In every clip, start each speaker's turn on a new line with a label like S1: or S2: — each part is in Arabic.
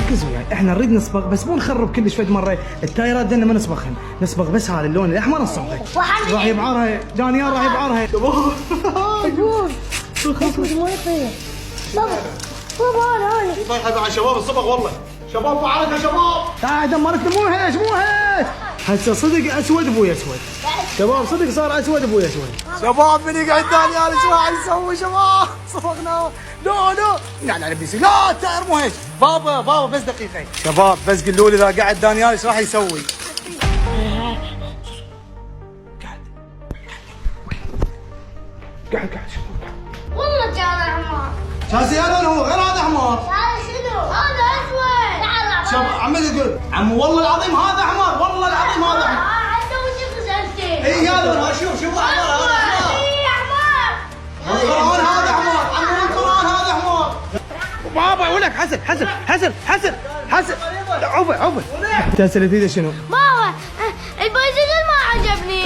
S1: ركز وياي، احنا نريد نصبغ بس مو نخرب كل شوي مره، التايرات دنا ما نصبغهن، نصبغ بس هذا اللون الاحمر نصبغه. راح يبعرها دانيال، راح يبعرها.
S2: بابا انا
S3: طيحة على شباب الصبغ والله. شباب فعلت يا شباب.
S1: تعال دمرت مو هيش مو هيش. هسه صدق اسود ابوي اسود. شباب صدق صار اسود ابوي اسود.
S3: شباب من يقعد دانيال ايش راح يسوي شباب؟ صبغنا. لا لا بيصير. لا التاير مو هيك. بابا بس دقيقة. شباب بس قولوا لي اذا قعد دانيال ايش راح يسوي؟
S1: قاعد شباب.
S2: والله كان احمر.
S3: شاسي انا هو غير هذا احمر.
S2: هذا شنو؟ هذا اسود. تعال
S3: شباب عمال يقول عم والله العظيم هذا احمر، والله العظيم هذا احمر.
S2: حتى وش غسلتي؟
S3: اي هذا شوف احمر هذا احمر.
S2: اي احمر.
S3: القرآن هذا احمر، عمو القرآن هذا احمر.
S1: بابا اقول لك حسن عوفه تسأل تريد شنو؟
S2: بابا البايسكل ما عجبني.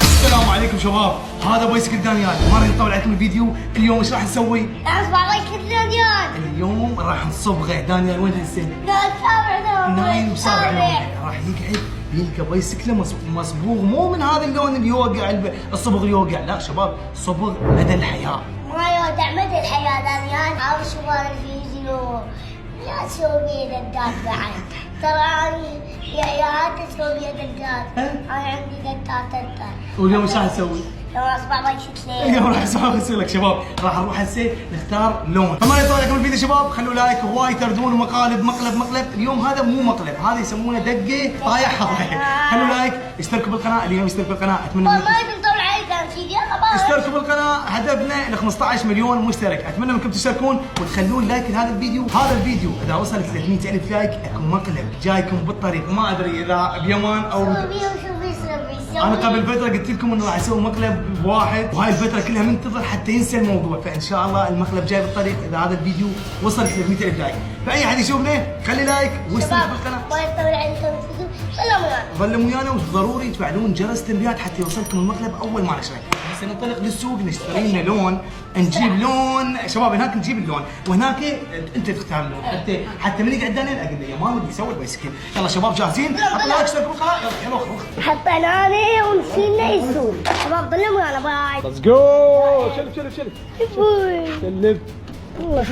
S3: السلام عليكم شباب، هذا بايسكل دانيال، ما راح نطول عليكم الفيديو، اليوم ايش راح نسوي؟
S2: اصبع بايسكل دانيال.
S3: اليوم راح نصبغه، دانيال وين هسه؟ نايم بسابع لون، راح يقعد يلقى بايسكله مصبوغ، مو من هذا اللون اللي يوقع الصبغ يوقع، لا شباب صبغ مدى الحياة.
S2: ما يودع مدى الحياة دانيال، عاوز شغال الفيديو. لا تسوي بيه ددات بعد، ترى اني يا هات تسوي بيه ددات، انا عندي ددات.
S3: واليوم ايش راح نسوي؟
S2: لو اصبع بايسكل.
S3: اليوم راح اسوي لك شباب، راح نروح هسه نختار لون، فما يطول عليكم الفيديو شباب، خلوا لايك، هواي تردون ومقالب مقلب، اليوم هذا مو مقلب، هذا يسمونه دقه طايح. خلوا لايك، اشتركوا بالقناه، اليوم اشتركوا بالقناه، اتمنى
S2: ما يبي نطول عليك تمثيل. يلا بابا
S3: اشتركوا بالقناه، هدفنا ل 15 مليون مشترك، اتمنى منكم تشتركون وتخلون لايك لهذا الفيديو، هذا الفيديو اذا وصل 300,000 لايك اكو مقلب جايكم بالطريق، ما ادري اذا بيمان او انا قبل فتره قلت لكم انه راح اسوي مقلب بواحد، وهاي الفتره كلها منتظر حتى ينسى الموضوع، فان شاء الله المقلب جاي بالطريق اذا هذا الفيديو وصل 300,000 لايك، فاي احد يشوفنا خلي لايك واشترك بالقناه.
S2: ما يطول عليكم الفيديو،
S3: ظلوا ويانا وضروري تفعلون جرس التنبيهات حتى يوصلكم المقلب اول ما نشره. هسه ننطلق للسوق نشتري لنا لون، نجيب لون شباب، هناك نجيب اللون وهناك انت تختار اللون، حتى من يقعد دانيال اقول له يا مان ودي يسوي البايسكل. يلا شباب جاهزين؟ حطوا لايك اشتركوا بالقناه، يلا يلا
S2: حطينا انا ونسينا السوق. شباب ضلوا ويانا باي.
S1: ليتس جو. شلف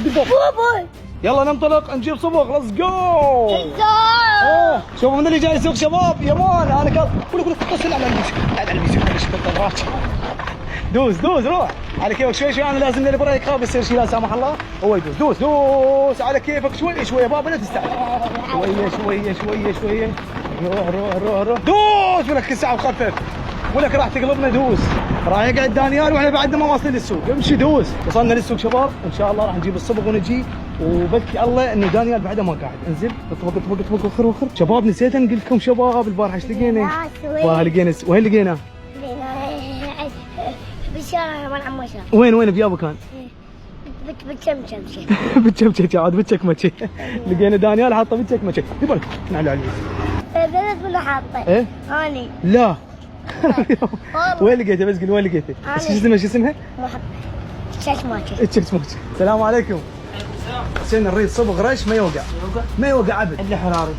S2: بوي بوي
S1: يلا ننطلق نجيب صبغ. ليتس جو.
S2: زار.
S1: شوفوا من اللي جاي يسوق شباب، يا مان انا قول سلم على الميوزك دوس روح على كيفك، شوي انا لازم لي بريك خاف يصير شيء لا سامح الله، هو يدوس دوس على كيفك، شوي بابا لا تستعجل، شويه روح دوس ولك كل ساعه وخفف، ولك راح تقلبنا دوس، راح يقعد دانيال واحنا بعدنا ما واصلين للسوق، امشي دوس. وصلنا للسوق شباب، ان شاء الله راح نجيب الصبغ ونجي، وبلكي الله انه دانيال بعده ما قاعد، انزل اطبق وخر شباب، نسيت نقول لكم شباب البارحه ايش لقينا؟ وين لقينا؟
S2: بالشارع مال عم مشا.
S1: وين بيابا كان؟
S2: بتشمشم
S1: بتشمشم عاد بتشكمشي. لقينا دانيال حاطه بتشكمشي، يبالك نعلى على اليمين.
S2: بنت من حاطه.
S1: ايه؟
S2: اني.
S1: لا. وين لقيته بس قول وين لقيته؟ شو اسمها؟
S2: ششماكي.
S1: الششماكي. السلام عليكم. حسين نريد صبغ رش ما يوقع ابد.
S4: اللي حراري.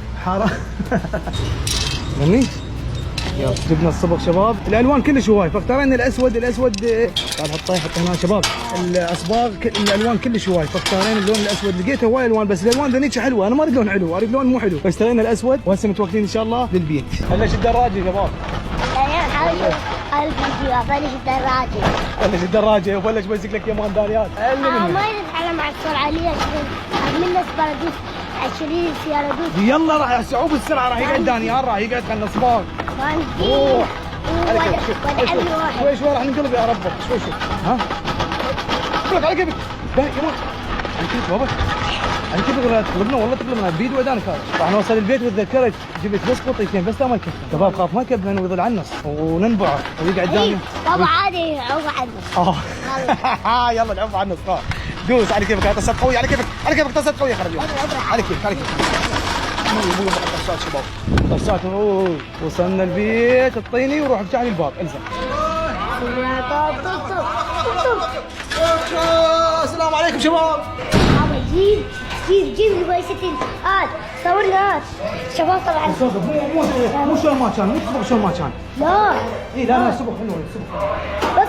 S1: جميل. يلا جبنا الصبغ شباب، الالوان كلش هواي، فاختارينا الاسود تعال حطه هنا شباب، الاصباغ الالوان كلش هواي، فاختارينا اللون الاسود، لقيته هواي الوان بس الالوان ذنيك حلوه، انا ما اريد لون حلو، اريد لون مو حلو، فاشترينا الاسود وهسه متوكلين ان شاء الله للبيت. بلش الدراجه يا شباب. بلش الدراجه وبلش بيسكلك يا مان دانيال.
S2: ما يتعلم على السرعه ليش؟ من السباردوس 20 سياره دوس.
S1: يلا راح صعوب السرعه، راح يقعد دانيال، راح يقعد خلنا صباغ. روح شوي راح ننقلب يا ربك، شوي ها لك على كيفك يا مان، على كيفك بابا، على كيفك تقلبنا والله تقلبنا بيد ودانك. هذا راح نوصل البيت وتذكرت جبت بس قطيتين بس لا ما يكفي، شباب خاف ما يكفي ويظل على النص وننبعه ويقعد دانيال.
S2: بابا عادي يعوف على النص.
S1: يلا نعوف على النص. دوس على كيفك، طاسات قويه على كيفك طاسات قويه خرج على كيفك مو طاسات شباب، طاسات. وصلنا البيت الطيني وروح افتح لي الباب الزم.
S3: السلام عليكم شباب.
S2: بابا جيب البايسكل، صورني هات. شباب طبعا.
S1: مو شلون ما كان، مو تصبغ شلون ما كان.
S2: لا.
S1: اي لا لا صبغ حلو صبغ.
S2: بس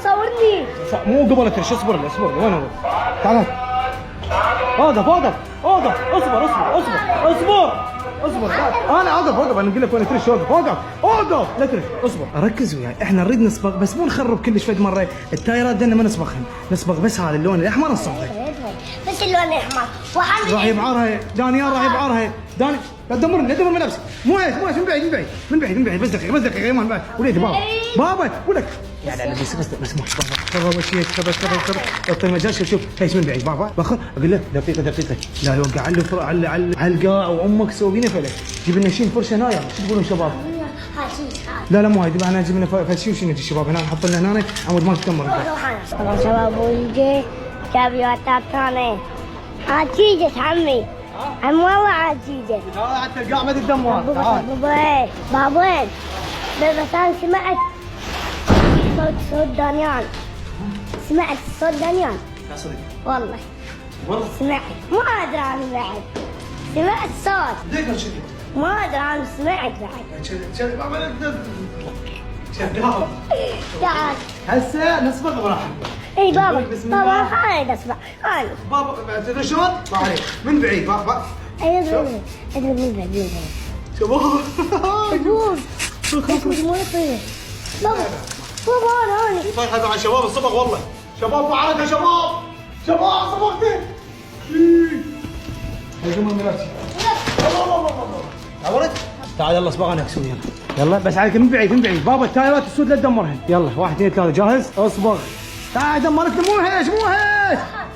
S2: صورني.
S1: مو قبل ترش، اصبر لي اصبر لي، وين هو؟ تعال اوقف اوقف اوقف، اصبر اصبر اصبر اصبر اصبر. انا اوقف انا اقول لك وين ترش، اوقف لا ترش، اصبر. ركز وياي، احنا نريد نصبغ بس مو نخرب كلش فد مره. التايرات دنا ما نصبغهن، نصبغ بس هذا اللون الاحمر نصبغه.
S2: بس اللون الاحمر.
S1: راح يبعرها دانيال، راح يبعرها داني. لا تدمرني، لا تدمر ملابسي. مو هيك من بعيد بس دقيقه يا ايمان. وليدي بابا ولك. لا بس مو بابا شيء بس اعطي مجال. شوف هيش من بعيد بابا باخذ اقول لك دقيقه لا يوقع على القاع وامك سوي لنا فلك. جيب لنا شيء فرشه هنا، شو تقولون شباب؟ لا مو هاي، احنا جيب لنا فرشه وشنو الشباب هنا نحط لنا هنا عمود ما تكمر.
S2: طبعا شباب ويجي جاب يوتات ثاني. عتيجة عمي. عم والله عتيجة.
S1: لا حتى القاع ما تتدمر. تعال
S2: بابا بس انا سمعت صوت دانيال. سمعت صوت دانيال.
S1: يا صديقي
S2: والله
S1: والله
S2: سمعت. ما ادري انا بعد. سمعت صوت.
S1: ليش كذي؟
S2: ما ادري انا سمعت بعد.
S1: كذي بابا
S2: تعال.
S1: هسه نصبغ براحتك.
S2: اي بابا
S1: بسم الله.
S2: بابا خالد اسمع خالد.
S1: بابا تدري شلون؟ ما عليك من بعيد بابا.
S2: اي ادري من بعد.
S1: شباب
S2: بابا انا
S1: طيب هذا عن شباب الصبغ والله. شباب بعرض شباب صبغتي. هجوم الملابس. تعورت؟ تعال يلا اصبغ انا اكسون يلا بس عليك من بعيد بابا. التايرات السود لا تدمرهن. يلا 1 2 3 جاهز؟ اصبغ. تعال دمرت. مو هيك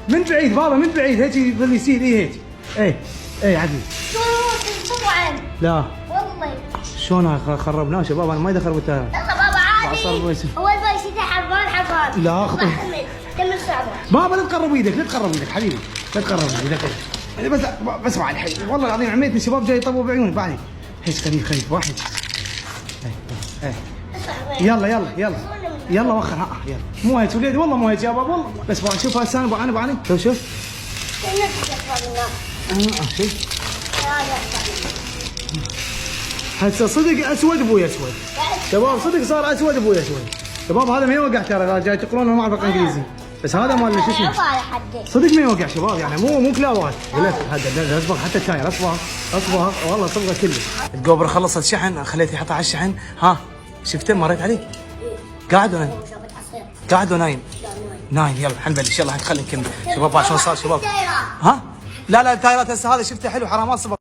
S1: من بعيد بابا، من بعيد هيك يظل يصير. هيك اي عدل.
S2: طبعا
S1: لا
S2: والله.
S1: شلون خربناه شباب؟ انا ما يدخل بالتايرات.
S2: يلا بابا عادي. اول ما يصير حرفان.
S1: لا خطر.
S2: كمل صعبه.
S1: بابا لا تقرب ايدك حبيبي، لا تقرب ايدك. بس بعد حي والله العظيم عميتني الشباب جاي يطبوا بعيوني بعدين. هيك خليك واحد. يلا وخر. يلا مو هيك وليدي والله مو هيك يا بابا والله. بس بعد شوف هسه انا بعاني. شوف شوف هسه صدق اسود ابوي اسود. شباب صدق صار اسود ابوي اسود. شباب هذا ما يوقع ترى، جاي تقولون انا ما اعرف انجليزي. بس هذا مال شو اسمه صدق ما يوقع شباب، يعني مو كلاوات. قلت هذا اصبغ حتى التاير اصبغ والله صبغه كلش. الجوبر خلصت شحن، خليته يحطها على الشحن. ها شفته مريت عليه قاعد ونايم. قاعد ونايم نايم. يلا حنبلش يلا خلينا نكمل شباب. شلون صار شباب؟ ها لا التايرات هسه هذا شفته حلو حرام ما صبغ.